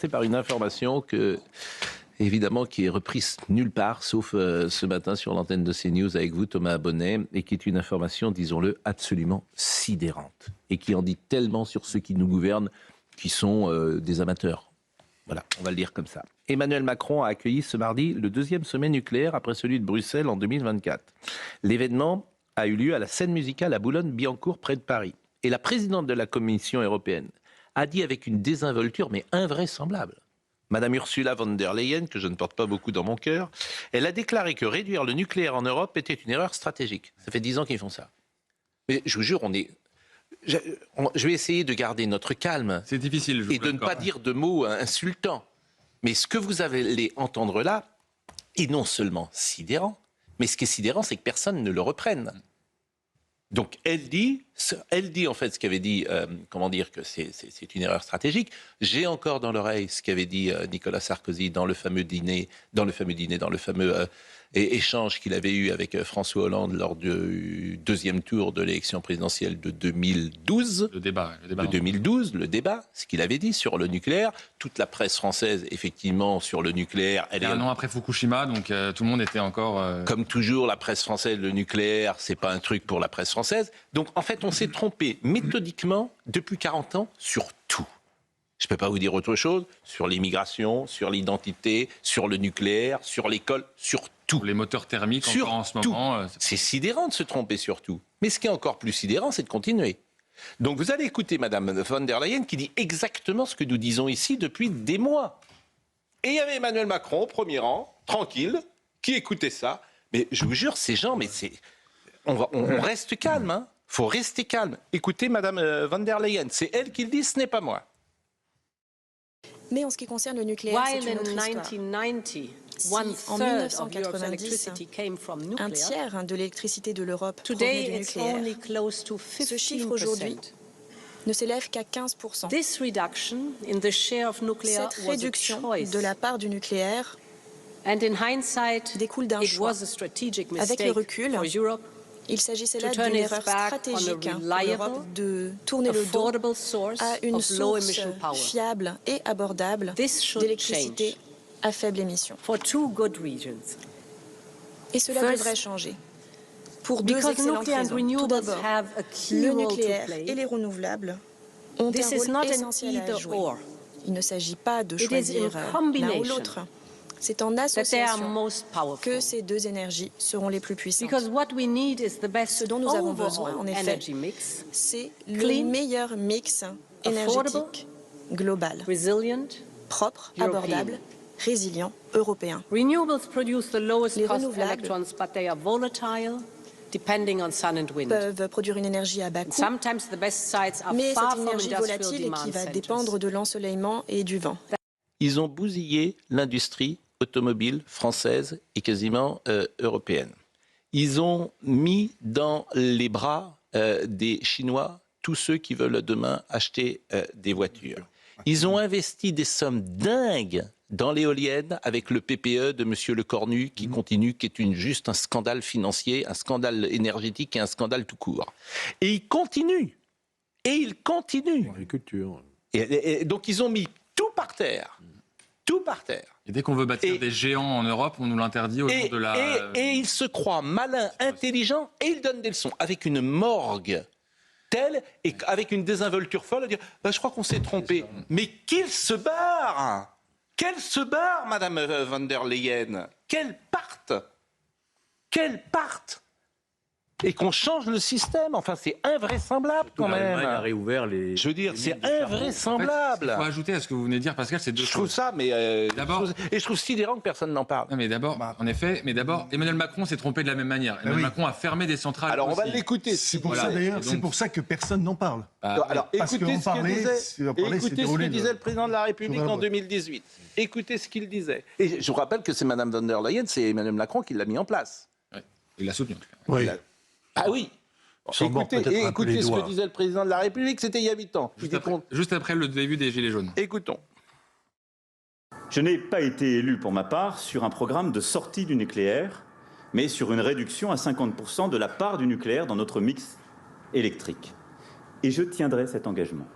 C'est par une information évidemment, qui est reprise nulle part, sauf ce matin sur l'antenne de CNews avec vous, Thomas Bonnet, et qui est une information, disons-le, absolument sidérante, et qui en dit tellement sur ceux qui nous gouvernent, qui sont des amateurs. Voilà, on va le dire comme ça. Emmanuel Macron a accueilli ce mardi le 2e sommet nucléaire après celui de Bruxelles en 2024. L'événement a eu lieu à la scène musicale à Boulogne-Billancourt, près de Paris. Et la présidente de la Commission européenne a dit avec une désinvolture, mais invraisemblable, Madame Ursula von der Leyen, que je ne porte pas beaucoup dans mon cœur, elle a déclaré que réduire le nucléaire en Europe était une erreur stratégique. Ça fait 10 ans qu'ils font ça. Mais je vous jure, je vais essayer de garder notre calme. C'est difficile. Et de ne pas dire de mots insultants. Mais ce que vous allez entendre là est non seulement sidérant, mais ce qui est sidérant, c'est que personne ne le reprenne. Donc elle dit en fait ce qu'avait dit, que c'est une erreur stratégique. J'ai encore dans l'oreille ce qu'avait dit Nicolas Sarkozy dans le fameux échange qu'il avait eu avec François Hollande lors du 2e tour de l'élection présidentielle de 2012. Le débat. Le débat, ce qu'il avait dit sur le nucléaire. Toute la presse française, effectivement, sur le nucléaire. Un an après Fukushima, donc tout le monde était encore... Comme toujours, la presse française, le nucléaire, c'est pas un truc pour la presse française. Donc, en fait, on s'est trompé méthodiquement depuis 40 ans sur tout. Je ne peux pas vous dire autre chose sur l'immigration, sur l'identité, sur le nucléaire, sur l'école, sur tout. Les moteurs thermiques sur encore en ce moment. C'est sidérant de se tromper sur tout. Mais ce qui est encore plus sidérant, c'est de continuer. Donc vous allez écouter Madame von der Leyen qui dit exactement ce que nous disons ici depuis des mois. Et il y avait Emmanuel Macron au premier rang, tranquille, qui écoutait ça. Mais je vous jure, ces gens, on reste calme, hein. Faut rester calme. Écoutez Madame von der Leyen, c'est elle qui le dit, ce n'est pas moi. Mais en ce qui concerne le nucléaire, c'est une autre histoire. Si, en 1990, un tiers de l'électricité de l'Europe provenait du nucléaire, ce chiffre aujourd'hui ne s'élève qu'à 15%. Cette réduction de la part du nucléaire découle d'un choix. Avec le recul, il s'agissait là d'une erreur stratégique pour l'Europe de tourner le dos à une source fiable et abordable d'électricité à faible émission. Et cela devrait changer. Pour deux excellentes raisons. Tout d'abord, le nucléaire et les renouvelables ont un rôle essentiel à jouer. Il ne s'agit pas de choisir l'un ou l'autre. C'est en association que ces deux énergies seront les plus puissantes. Ce dont nous avons besoin, en effet, c'est le meilleur mix énergétique global, propre, abordable, résilient, européen. Les renouvelables peuvent produire une énergie à bas coût, mais c'est une énergie volatile et qui va dépendre de l'ensoleillement et du vent. Ils ont bousillé l'industrie automobile française et quasiment européenne. Ils ont mis dans les bras des Chinois tous ceux qui veulent demain acheter des voitures. Ils ont investi des sommes dingues dans l'éolienne avec le PPE de M. Lecornu qui continue, qui est juste un scandale financier, un scandale énergétique et un scandale tout court. Et ils continuent. Et ils continuent. L'agriculture. Et donc ils ont mis tout par terre. Tout par terre. Et dès qu'on veut bâtir des géants en Europe, on nous l'interdit au nom de la... Et il se croit malin, intelligent, et il donne des leçons avec une morgue telle et avec une désinvolture folle à dire je crois qu'on s'est trompé. Mais qu'il se barre. Qu'elle se barre, Madame von der Leyen. Qu'elle parte. Qu'elle parte. Et qu'on change le système. Enfin, c'est invraisemblable quand même. L'Allemagne a réouvert les... Je veux dire, c'est invraisemblable. Il faut ajouter à ce que vous venez de dire, Pascal, c'est deux choses. Je trouve ça, mais d'abord, je trouve sidérant que personne n'en parle. Non, mais d'abord, en effet, Emmanuel Macron s'est trompé de la même manière. Emmanuel Macron a fermé des centrales. Alors, aussi. On va l'écouter. C'est pour ça d'ailleurs, c'est pour ça que personne n'en parle. Alors, écoutez ce que disait le président de la République en 2018. Écoutez ce qu'il disait. Et je vous rappelle que c'est Madame von der Leyen, c'est Emmanuel Macron qui l'a mis en place. Ouais. Il l'a soutenu. Oui. Ah oui. Écoutez ce que disait le président de la République, c'était il y a 8 ans. Juste après le début des Gilets jaunes. Écoutons. Je n'ai pas été élu pour ma part sur un programme de sortie du nucléaire, mais sur une réduction à 50% de la part du nucléaire dans notre mix électrique. Et je tiendrai cet engagement.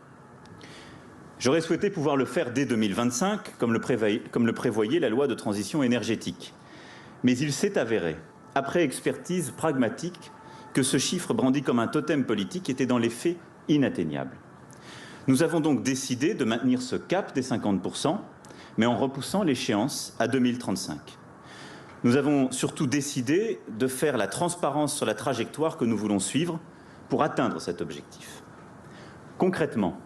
J'aurais souhaité pouvoir le faire dès 2025, comme le prévoyait la loi de transition énergétique. Mais il s'est avéré, après expertise pragmatique, que ce chiffre brandi comme un totem politique était dans les faits inatteignable. Nous avons donc décidé de maintenir ce cap des 50%, mais en repoussant l'échéance à 2035. Nous avons surtout décidé de faire la transparence sur la trajectoire que nous voulons suivre pour atteindre cet objectif. Concrètement,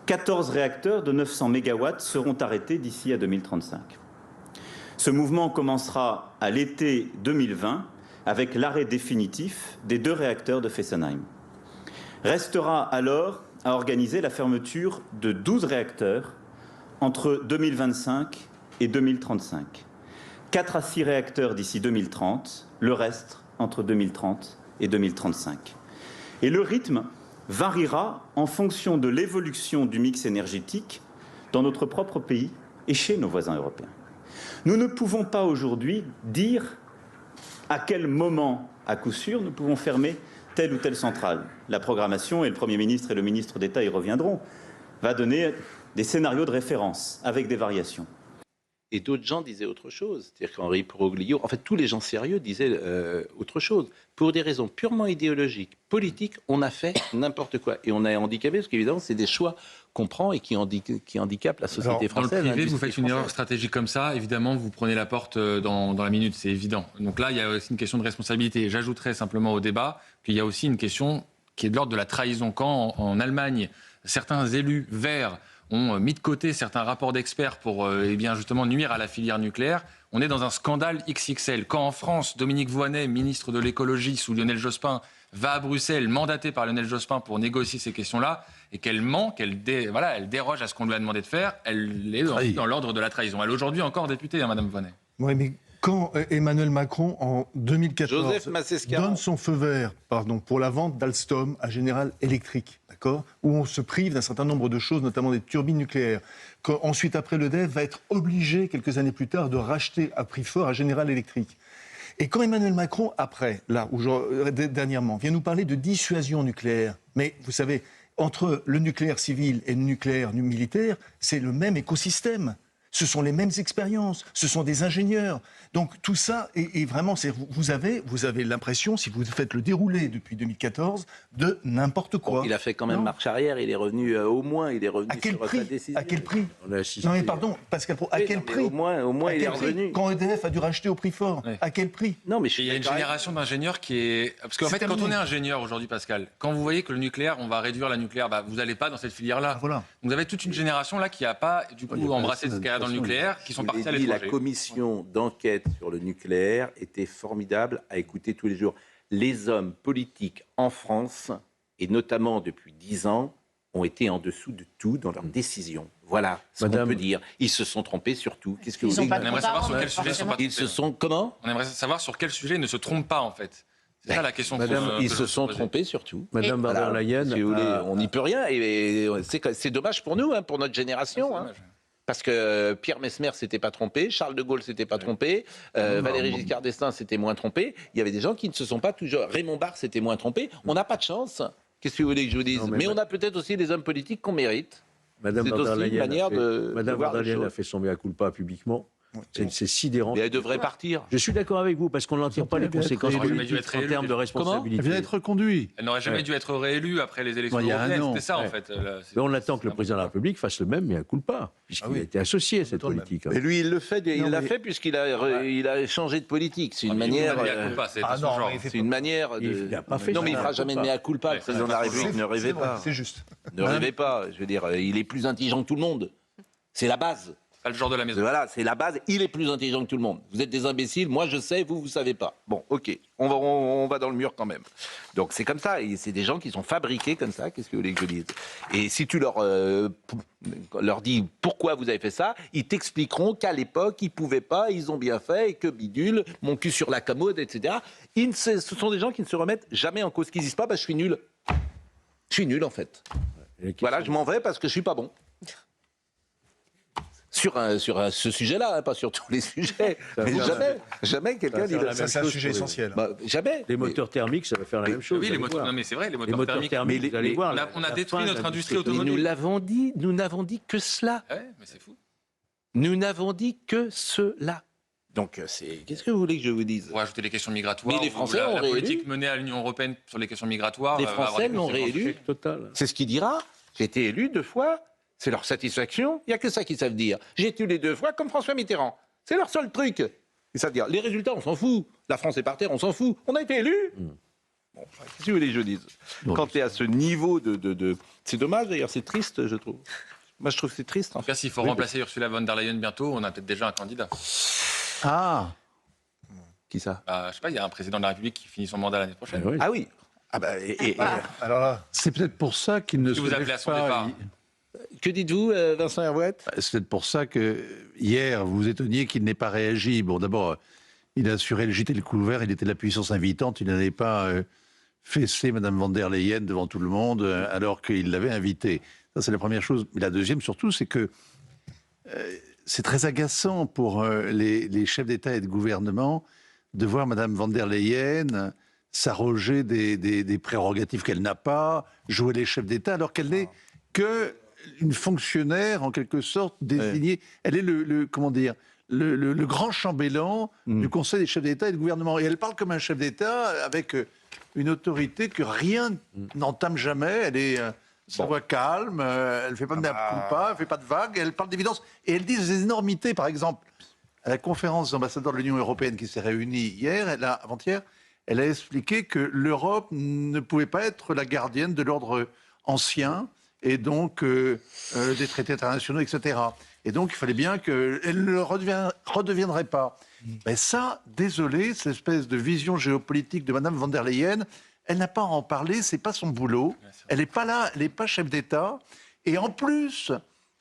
14 réacteurs de 900 MW seront arrêtés d'ici à 2035. Ce mouvement commencera à l'été 2020 avec l'arrêt définitif des 2 réacteurs de Fessenheim. Restera alors à organiser la fermeture de 12 réacteurs entre 2025 et 2035. 4 à 6 réacteurs d'ici 2030, le reste entre 2030 et 2035. Et le rythme variera en fonction de l'évolution du mix énergétique dans notre propre pays et chez nos voisins européens. Nous ne pouvons pas aujourd'hui dire à quel moment, à coup sûr, nous pouvons fermer telle ou telle centrale. La programmation, et le Premier ministre et le ministre d'État y reviendront, va donner des scénarios de référence avec des variations. Et d'autres gens disaient autre chose. C'est-à-dire qu'Henri Poroglio, en fait, tous les gens sérieux disaient autre chose. Pour des raisons purement idéologiques, politiques, on a fait n'importe quoi. Et on a handicapé, parce qu'évidemment, c'est des choix qu'on prend et qui handicapent la société française. Dans le privé, vous faites une erreur stratégique comme ça, évidemment, vous prenez la porte dans la minute, c'est évident. Donc là, il y a aussi une question de responsabilité. J'ajouterais simplement au débat qu'il y a aussi une question qui est de l'ordre de la trahison. Quand, en Allemagne, certains élus verts ont mis de côté certains rapports d'experts pour justement nuire à la filière nucléaire, on est dans un scandale XXL. Quand en France, Dominique Voynet, ministre de l'écologie sous Lionel Jospin, va à Bruxelles, mandaté par Lionel Jospin pour négocier ces questions-là, et qu'elle ment, elle déroge à ce qu'on lui a demandé de faire, elle est dans l'ordre de la trahison. Elle est aujourd'hui encore députée, Madame Voynet. Oui, mais quand Emmanuel Macron, en 2014, donne son feu vert pour la vente d'Alstom à General Electric, d'accord, où on se prive d'un certain nombre de choses, notamment des turbines nucléaires, qu'ensuite, après l'EDF, va être obligé, quelques années plus tard, de racheter à prix fort à General Electric. Et quand Emmanuel Macron, dernièrement, vient nous parler de dissuasion nucléaire, mais vous savez, entre le nucléaire civil et le nucléaire militaire, c'est le même écosystème. Ce sont les mêmes expériences, ce sont des ingénieurs. Donc tout ça, est vraiment, vous avez l'impression, si vous faites le déroulé depuis 2014, de n'importe quoi. Bon, il a fait quand même marche arrière, il est revenu sur sa décision. À quel prix ? Non mais pardon, Pascal Pro, à quel prix ? Au moins il est revenu. Quand EDF a dû racheter au prix fort, à quel prix ? Non, mais il y a une génération d'ingénieurs qui est... Parce qu'en fait, quand on est ingénieur aujourd'hui, Pascal, quand vous voyez que le nucléaire, on va réduire la nucléaire, vous n'allez pas dans cette filière-là. Voilà. Donc vous avez toute une génération là qui n'a pas, du coup, embrassé cette carrière dans le nucléaire, qui sont partis à l'étranger. La commission d'enquête sur le nucléaire était formidable à écouter tous les jours. Les hommes politiques en France, et notamment depuis 10 ans, ont été en dessous de tout dans leurs décisions. Voilà ce qu'on peut dire. Ils se sont trompés sur tout. Qu'est-ce que vous voulez ? On aimerait savoir sur quel sujet ils sont pas trompés. Ils se sont... Comment ? On aimerait savoir sur quel sujet ils ne se trompent pas, en fait. C'est ça la question. Ils se sont trompés sur tout. Madame van der Leyen... Si vous voulez, on n'y peut rien. Et c'est dommage pour nous, pour notre génération. Parce que Pierre Messmer s'était pas trompé, Charles de Gaulle s'était pas trompé, Valéry Giscard d'Estaing s'était moins trompé. Il y avait des gens qui ne se sont pas toujours... Raymond Barre s'était moins trompé. On n'a pas de chance. Qu'est-ce que vous voulez que je vous dise ? Mais on a peut-être aussi des hommes politiques qu'on mérite. Madame van der Leyen a fait son mea culpa publiquement. C'est sidérant. Mais elle devrait partir. Je suis d'accord avec vous, parce qu'on n'en tire pas les conséquences politiques en termes de responsabilité. Elle vient d'être reconduite. Elle n'aurait jamais dû être réélue après les élections européennes. C'était ça, en fait. Mais on attend que le président de la République fasse le même mea culpa, puisqu'il a été associé à cette politique. Et lui, il le fait, il l'a fait puisqu'il a changé de politique. C'est une manière... C'est une manière de... Non, mais il ne fera jamais de mea culpa. Le président de la République, ne rêvez pas. C'est juste. Ne rêvez pas. Je veux dire, il est plus intelligent que tout le monde. C'est la base. Pas le genre de la maison. Voilà, c'est la base. Il est plus intelligent que tout le monde. Vous êtes des imbéciles. Moi, je sais. Vous savez pas. Bon, ok. On va dans le mur quand même. Donc c'est comme ça. Et c'est des gens qui sont fabriqués comme ça. Qu'est-ce que vous voulez que je dise ? Et si tu leur dis pourquoi vous avez fait ça, ils t'expliqueront qu'à l'époque ils pouvaient pas, ils ont bien fait et que bidule, mon cul sur la commode, etc. Ce sont des gens qui ne se remettent jamais en cause. Qui disent pas, je suis nul. Je suis nul en fait. Voilà, je m'en vais parce que je suis pas bon. Sur ce sujet-là, hein, pas sur tous les sujets. Mais jamais quelqu'un dit... Ça, c'est un sujet essentiel. Jamais. Les moteurs thermiques, ça va faire la même chose. Oui, non, mais c'est vrai, les moteurs thermiques, vous allez voir. On a détruit notre industrie automobile. Mais nous n'avons dit que cela. Ouais, mais c'est fou. Nous n'avons dit que cela. Donc, qu'est-ce que vous voulez que je vous dise? On va ajouter les questions migratoires. Mais les Français l'ont réélu. La politique menée à l'Union européenne sur les questions migratoires. Les Français l'ont réélu. C'est ce qu'il dira. J'ai été élu 2 fois. C'est leur satisfaction. Il n'y a que ça qu'ils savent dire. J'ai été élu 2 fois comme François Mitterrand. C'est leur seul truc. Ils savent dire. Les résultats, on s'en fout. La France est par terre, on s'en fout. On a été élu. Bon, qu'est-ce que vous voulez que je dise? Quand tu es à ce niveau de... C'est dommage d'ailleurs, c'est triste, je trouve. Moi, je trouve que c'est triste. En tout cas, s'il faut remplacer Ursula von der Leyen bientôt, on a peut-être déjà un candidat. Ah. Qui ça? Je sais pas, il y a un président de la République qui finit son mandat l'année prochaine. Ah oui. Alors là, c'est peut-être pour ça qu'il ne se vous appelez à son départ. Que dites-vous, Vincent Herouette? C'est peut-être pour ça que hier, vous vous étonniez qu'il n'ait pas réagi. Bon, d'abord, il a assuré le gîte et le couvert, il était la puissance invitante, il n'allait pas fesser Mme von der Leyen devant tout le monde alors qu'il l'avait invitée. Ça, c'est la première chose. Mais la deuxième, surtout, c'est que c'est très agaçant pour les chefs d'État et de gouvernement de voir Mme von der Leyen s'arroger des prérogatives qu'elle n'a pas, jouer les chefs d'État, alors qu'elle n'est qu'une fonctionnaire, en quelque sorte, désignée. Elle est le grand chambellan du Conseil des chefs d'État et de gouvernement. Et elle parle comme un chef d'État avec une autorité que rien n'entame jamais. Elle est... sa voix calme, elle ne fait pas de culpa, elle ne fait pas de vagues, elle parle d'évidence. Et elle dit des énormités, par exemple, à la conférence des ambassadeurs de l'Union européenne qui s'est réunie hier, avant-hier, elle a expliqué que l'Europe ne pouvait pas être la gardienne de l'ordre ancien et donc des traités internationaux, etc. Et donc, il fallait bien qu'elle ne redeviendrait pas. Mais ça, désolé, cette espèce de vision géopolitique de Mme von der Leyen, elle n'a pas à en parler, c'est pas son boulot. Elle n'est pas là, elle n'est pas chef d'État. Et en plus,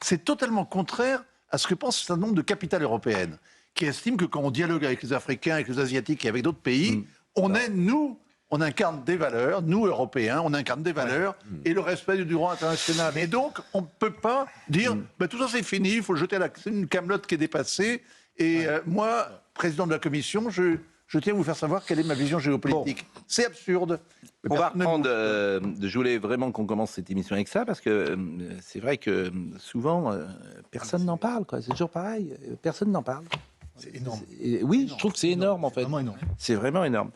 c'est totalement contraire à ce que pense un certain nombre de capitales européennes, qui estiment que quand on dialogue avec les Africains, avec les Asiatiques et avec d'autres pays, on incarne des valeurs, nous Européens, on incarne des valeurs et le respect du droit international. Et donc, on ne peut pas dire, tout ça c'est fini, il faut le jeter à une camelote qui est dépassée. Et moi, président de la Commission, je tiens à vous faire savoir quelle est ma vision géopolitique. Bon. C'est absurde. On va reprendre. Je voulais vraiment qu'on commence cette émission avec ça, parce que c'est vrai que souvent, personne n'en parle. C'est toujours pareil. Personne n'en parle. C'est énorme. Oui, je trouve que c'est énorme, en fait. C'est vraiment énorme. C'est vraiment énorme.